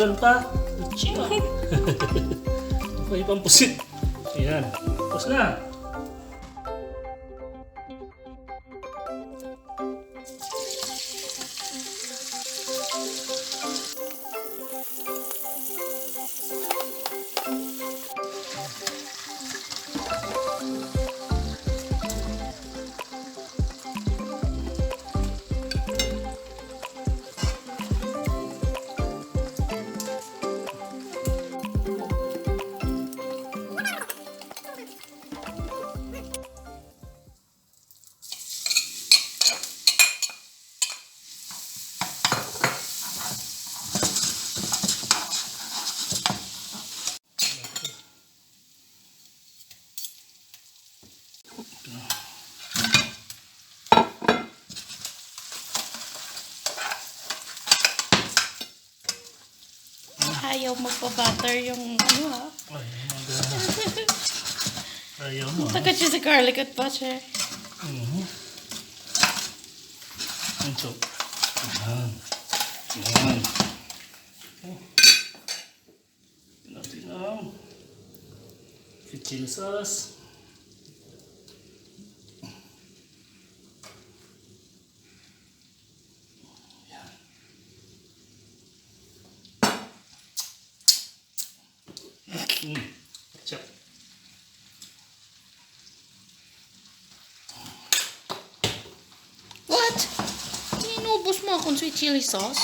Ulan pa. Chill. Okay, pampusit. Ayan. Tapos na. Ayaw magpa-butter yung ano ha. Ay, ayaw mo. Look at you, the garlic at butter. And so, ayan. Ayan. Natin ang chili sauce. Ketchup. What? Inubos mo akong sweet chili sauce?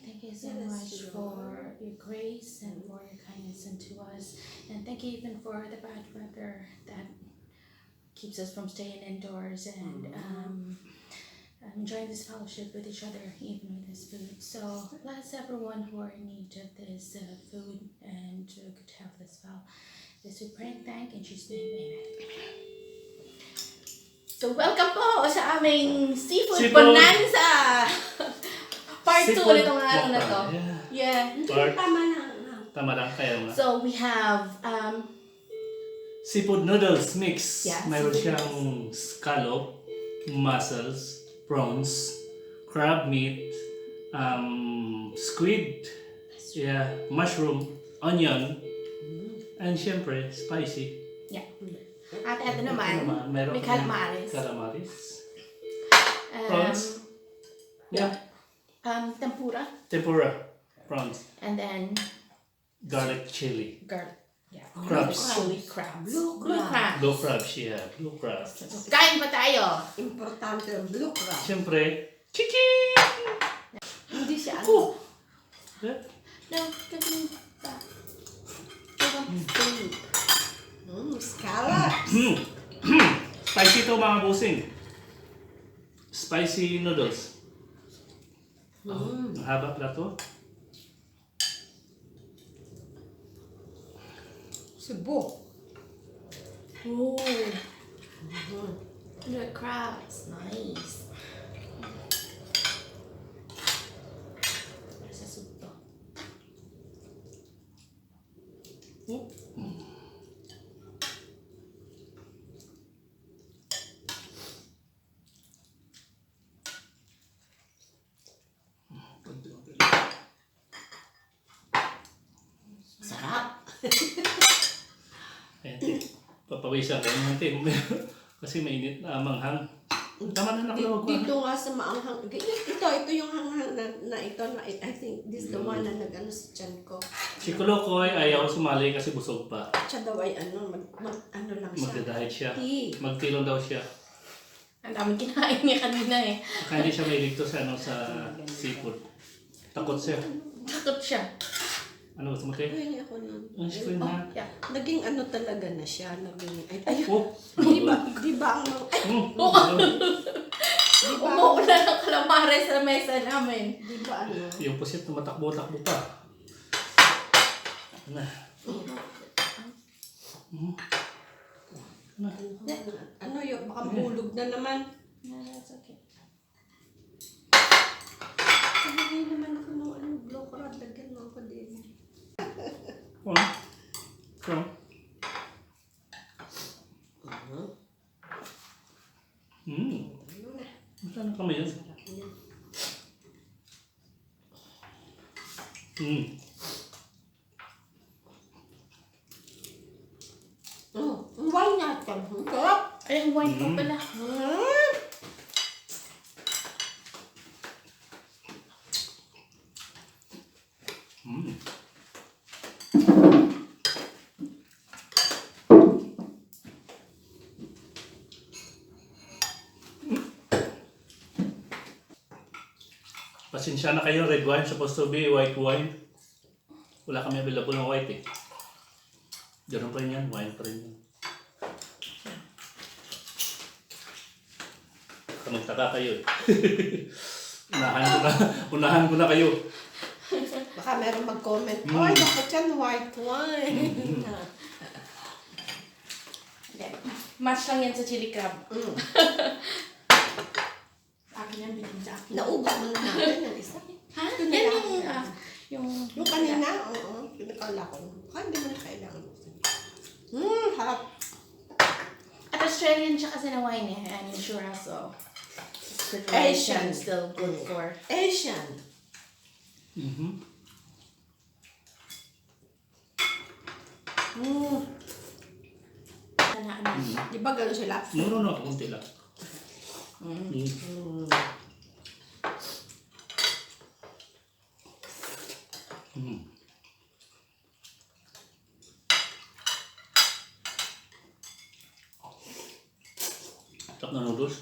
Thank you so much for your grace and for your kindness unto us. And thank you even for the bad weather that keeps us from staying indoors and enjoying this fellowship with each other, even with this food. So bless everyone who are in need of this food and good health as well. This we pray and thank in Jesus' name, amen. So welcome po sa aming seafood bonanza! Part 2 nitong araw na to. Yeah. Tama lang, kaya mo na. So we have seafood noodles mix. Yeah, mayroon siyang scallop, mussels, prawns, crab meat, squid, mushroom, onion, and syempre, spicy. Yeah. At ito naman, may calamares. Prawns. Tempura. Tempura. Prawns. And then Garlic chili. garlic. Yeah. Crabs. Chili crabs. Blue Blue crab. Blue crabs. crabs, yeah. Blue crabs. Kain pa tayo. Importante ang blue crab. Siyempre, chicken! Hindi siya Oh! No, kasi pa. Soup. Scallops. Spicy to mga busing. Spicy noodles. Ang haba pala to. Cebu. Oh. Look at crabs. Nice. Sa soup to. Sarap. Ayan, papawisan kayo natin. Kasi mainit na manghang. Tama na nakalawag ko. Dito nga sa maanghang. Ito yung hanghang na ito. I think this the one na nag-ano sa tiyan ko. Si Kulokoy ayaw sumali kasi busog pa. Siya daw ay ano, ano lang siya. Magda-diet siya. Tea. Magtilong daw siya. Ang daming kinain niya kanina eh. Kaya hindi siya mahilig to sa, sa seafood. Takot siya. Takot siya. Ano gusto mo tayo? Ay, ako nun. Ang screen na. Yeah. Naging ano talaga na siya. Naging, ay, Oh! di ba ang mga, ay, di ba, Umuuna ng calamares sa mesa namin. di ba ano? Yung pusit na matakbo-takbo pa. Na. Ano yun, baka bulog na naman. No, that's okay. Sabi naman ako ng ano, blow crab, lagyan mo ako din. From? Saan kami yun? Why not? Sarap. Ay, ang wine pa pala. Pasensya na kayo, red wine. Supposed to be white wine. Wala kami available ng white eh. Ganun pa rin yan, wine pa rin yan. Magtaka kayo eh. unahan ko na kayo. Baka meron mag-comment, ay, bakit yan white wine? Match lang yan sa chili crab. Akin yan, binigyan sa akin. Naubos mo na natin yung isa. Ha? Ito na Yan lang. yung Kanina, oo. Pinakala ko. Baka hindi mo na kailangan. Harap. At Australian siya kasi na wine eh. And sure so. Asian. Still good for. Asian. Di ba gano'n sila? No. Kunti lang. Sarap na noodles.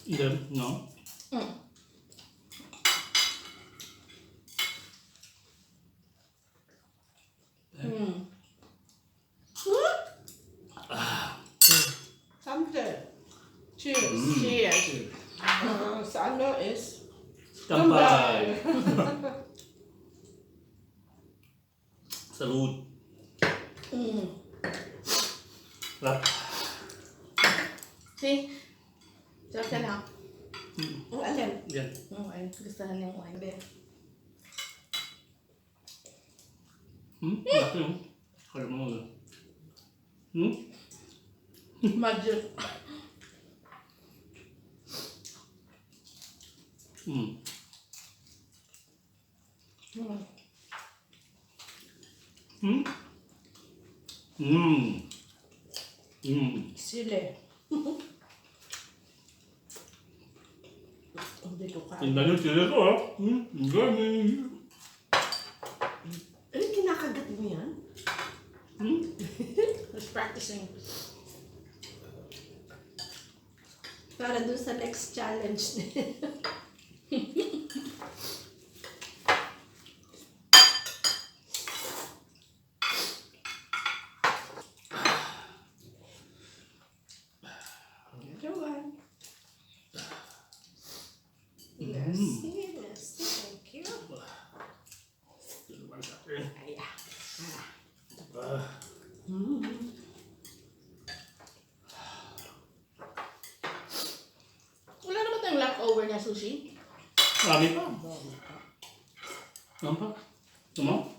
Then, no. Something. Cheers. Cheers. Sa ano is? Kampay! Salud! Sarap. See? Sarap ka na. Ang alin? Yan. Yung wine. Gustahan yung wine. Laki yun. Kaya mo nga. Magic. Sili. Hindi ko kaya. Tingnan nyo sila ko ah. Ang galing. Ano kinakagat mo yan? Just practicing. Para dun sa next challenge. Wala naman tayong leftover na sushi. Marami pa. Ano pa? Ano?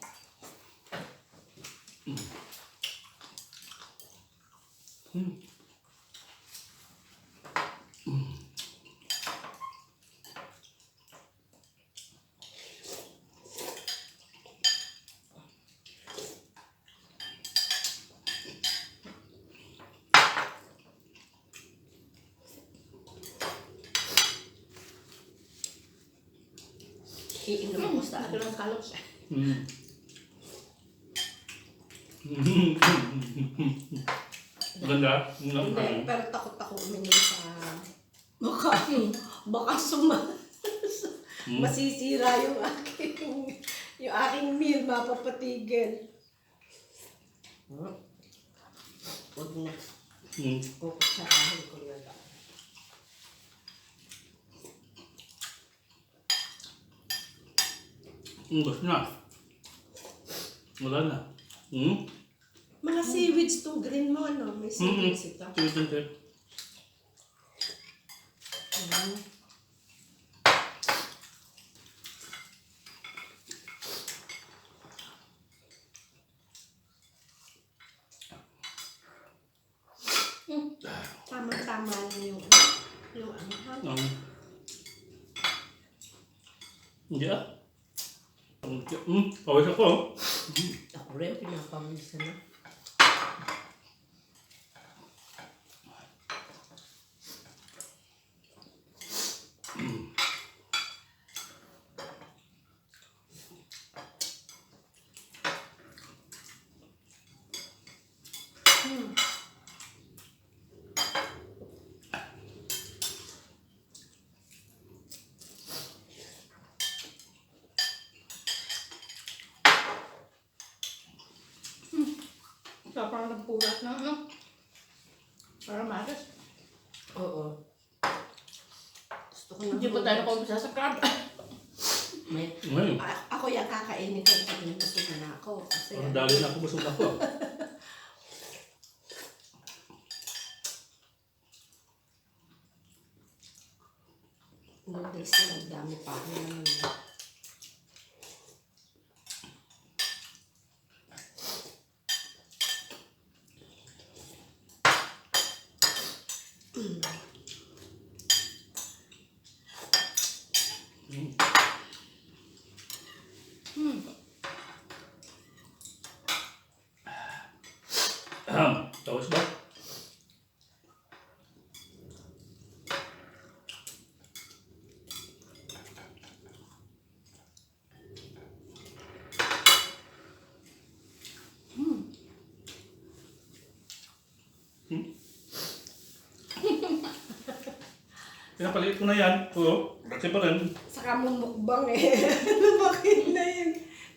Iinom ko sa Ito lang scallops. Ganda. Hindi, pero takot ako uminom sa... Baka masisira yung aking meal, mapapatigil. Huwag na. Kukutsarahin ko na lang. Gusto na. Wala na. Mga seaweeds tong green mo, no? May seaweeds ito. Seaweeds. Tama-tama na yung ano. Hindi ah. Pawis ako. Ako rin, pinapamisan na. Kaya parang nagpulat na, ano? Calamares. Oo. Gusto ko na. Hindi pa tayo nakumpisa sa crab. Ngayon. Ako yung kakainin ko pag busog na ako. Kasi Dali na ako, busog ako. noodles na nagdami pa ako naman. Tapos ba? Pinapalit ko na yan. Oo. Kasi pa rin. Saka mo mukbang eh. Bakit na yun?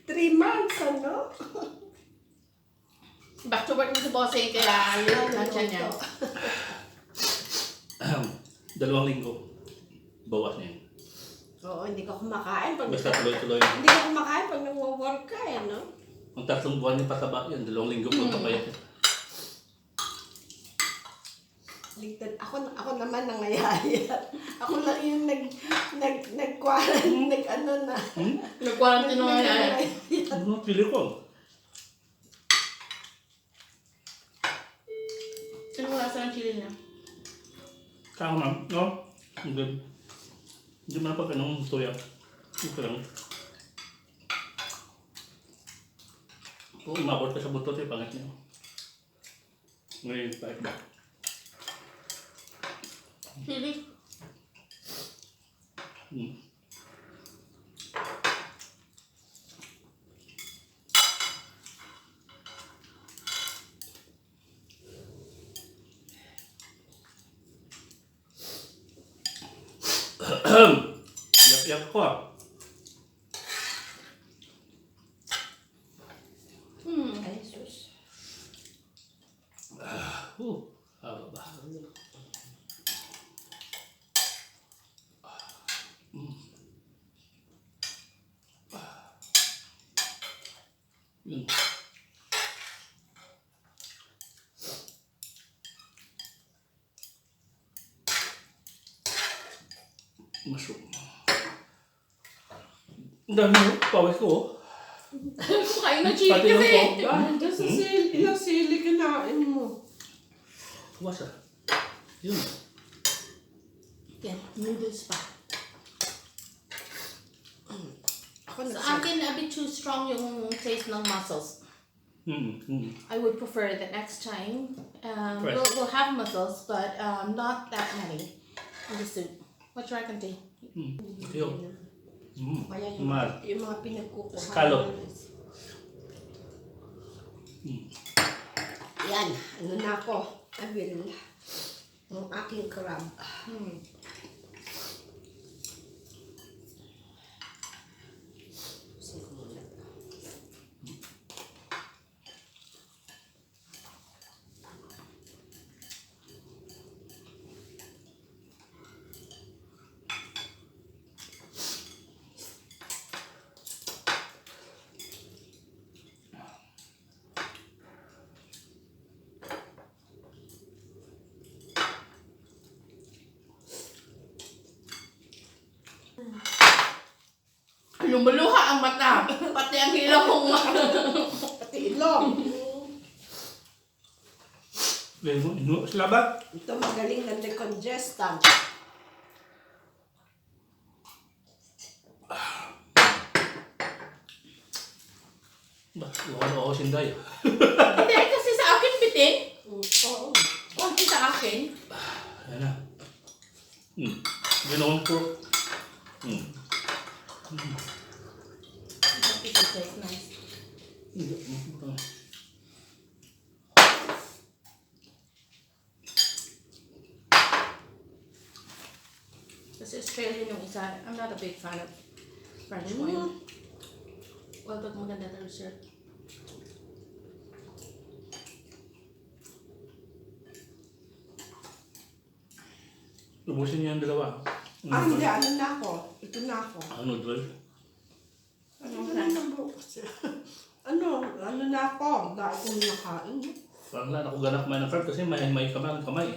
3 months, ano? Back to work mo si Bossing, kaya yun lang siya niya. 2 linggo. Bawas na yun. Oo, hindi ka kumakain pag... Basta tuloy-tuloy. Hindi ka kumakain pag nag-work ka eh, no? Ang 3 buwan yung pataba yun. 2 linggo po ito kaya. Ligtad. Ako naman nangayayat. Ako lang yung nag-quarantine, nag-ano na. Nag-quarantine naman yan. Ano pili ko? Sino wala sa ng chili niya? Kaya ma'am. No? Ang good. Hindi mo na pag anong tuya. Ito lang. Kung umabot ka sa butot eh, pangit niyo. Ngayon, pahit ba? Chili? Yak-yak ko ah. Ay, sus. Haba ba? Yun. Mushroom. Ang dami mo, pawis ko oh. Kumain ng chili Pati yung kasi. pork. Dahil dyan sa sili, ilang sili kinain mo. Wasa. Yun. Yan, noodles pa. Ako Sa akin, a bit too strong yung taste ng mussels. I would prefer that next time Fresh. we'll have mussels, but not that many in the soup. What you reckon, T? Yun. Kaya yung, Mal. yung mga pinagkukuha. Scallop. Yan, ano na ako. I will. Ang aking crab. Sige ko muna. Lumuluha ang mata, pati ang ilong. Pati ilong. Ino sila ba? Ito magaling na decongestant. Wala ako sinday. Hindi, kasi sa akin bitin. Oo. Konti sa akin. Ayan na. Ginawang pork. It tastes nice. Kasi Australian yung isa. I'm not a big fan of French wine. Well, pag maganda na dessert. Ubusin niyo yung dalawa. Hindi, ano na ako. Ito na ako. Noodles. Ano na bukas? Ano na ako? Dahil kong nakain. Parang wala na ako ganap kumain ng carb kasi may kamay.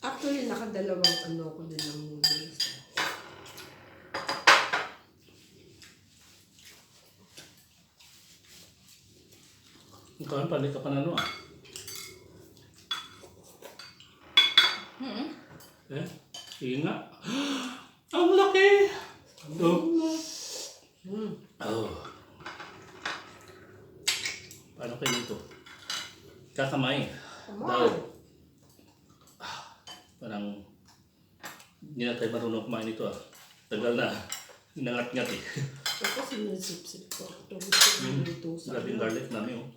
Actually, nakadalawang ano ko din ng noodles. Ikaw, palit ka pa na ano ah. Eh? Sige nga. Ang laki! Ito. Oh. Paano kayo dito? Kakamay. Dahil parang hindi na tayo marunong kumain ito ah. Tagal na. Nangat-ngat eh. Ako sinusip-sip ko. Ito gusto ko dito sa Grabe yung garlic namin oh.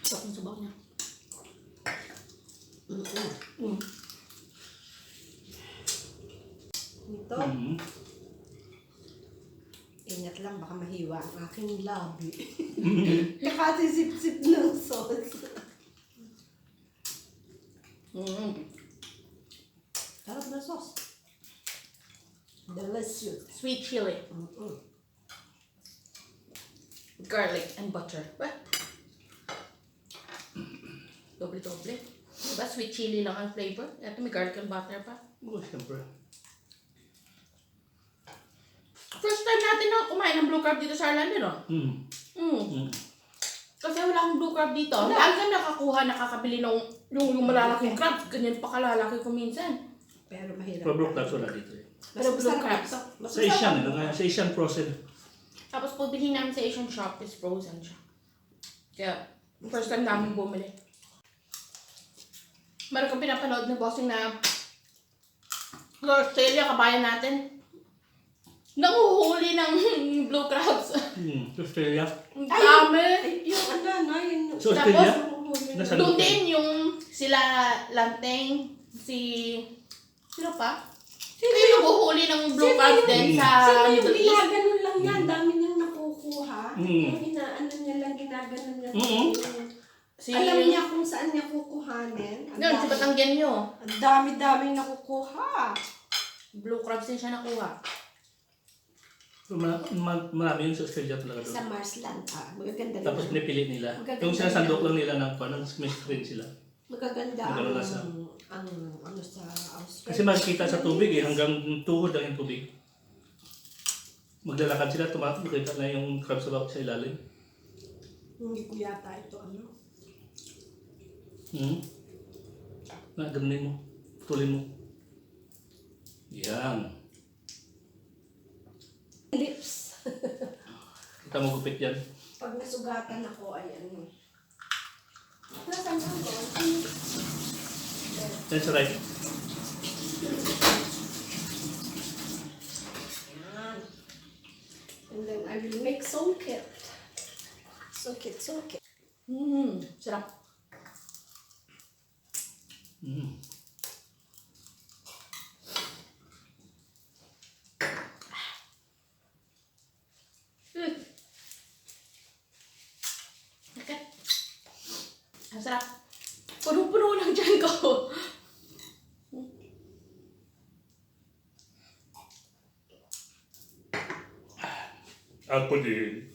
Sarap ng sabaw niya. Ito. Ingat lang, baka mahiwa ang aking labi. Kakasisip-sip ng sauce. Sarap na sauce. Delicious. Sweet chili. Garlic and butter. What? Doble-doble. Diba sweet chili lang ang flavor? Ito may garlic and butter pa. Oh, siyempre. First time natin na kumain ng blue crab dito sa Ireland, no? Kasi wala akong blue crab dito. Lagi kami nakakabili ng yung malalaking crab. Ganyan pa kalalaki ko minsan. Pero mahirap. Pero blue crabs wala dito eh. Pero blue crabs. Sa Asian eh. Sa Asian frozen. Tapos pag bilhin namin sa Asian shop, is frozen siya. Kaya, first time namin bumili. Meron kang pinapanood na bossing na Australia, kabayan natin. Nanguhuli ng blue crabs. Sa Australia. Ang dami. Yung ano, yung... Sa Australia? Tapos, Nasa doon loob. din yung sila Lanteng, sino pa? Kayo naguhuli ng blue crabs din sa Sino yung Middle East? ginaganon lang yan? Dami niyang nakukuha. Mm. Yung inaano niya lang, ginaganon niya. Si, Alam niya kung saan niya kukuhanin. yun, si Batanggen nyo. Ang dami-daming nakukuha. Blue crabs din siya nakuha. Marami yung sa Australia talaga Sa doon. Marsland, magaganda Tapos rin. pinipili nila. Magaganda Yung sinasandok rin. lang nila ng paano, may screen sila. Magaganda Maganda lasa. ang ano sa Australia. Kasi makikita sa tubig eh, hanggang tuhod lang yung tubig. Maglalakad sila, makita na yung crab sa ilalim. Hindi ko yata ito ano. Ganunin mo. Putulin mo. Yan. Lips. Kita mo gupit yan. Pag nasugatan ako, ay ano. Nasaan ako? Yan sa right. Yan. And then I will make soket. Soket. Sarap. Ang sarap. Puno-puno lang dyan ko. Ako din.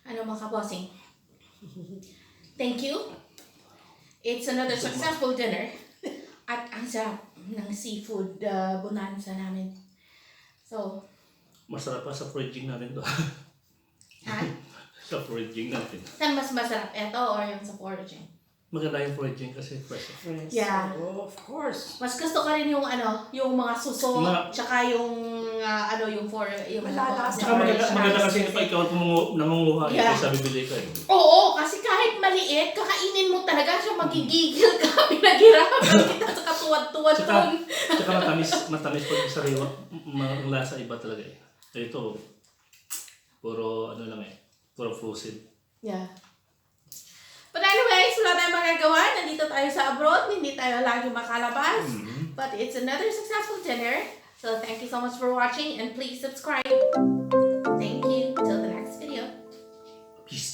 Ano mga kabossing? Thank you. It's another successful dinner. At ang sarap ng seafood bonanza namin. So, Masarap pa sa foraging natin to. ha? Sa foraging natin. Saan mas masarap? Ito or yung sa foraging? Maganda yung foraging kasi fresh. Yeah. Oh, of course. Mas gusto ka rin yung yung mga suso, Mga- tsaka yung yung Malalasa. Saka maganda kasi pa ikaw nangunguha Yeah. sa bibili ka eh. Oo, kasi kahit maliit, kakainin mo talaga siya, magigigil ka, pinaghirapan kita sa katuwad-tuwad Tsaka, doon. tsaka matamis pag yung sariwa. Ang lasa iba talaga eh. Ito, puro ano lang eh. Puro frozen. Yeah. But anyways, wala tayong magagawa. Nandito tayo sa abroad. Hindi tayo lagi makalabas. But it's another successful dinner. So thank you so much for watching and please subscribe. Thank you. Till the next video. Peace.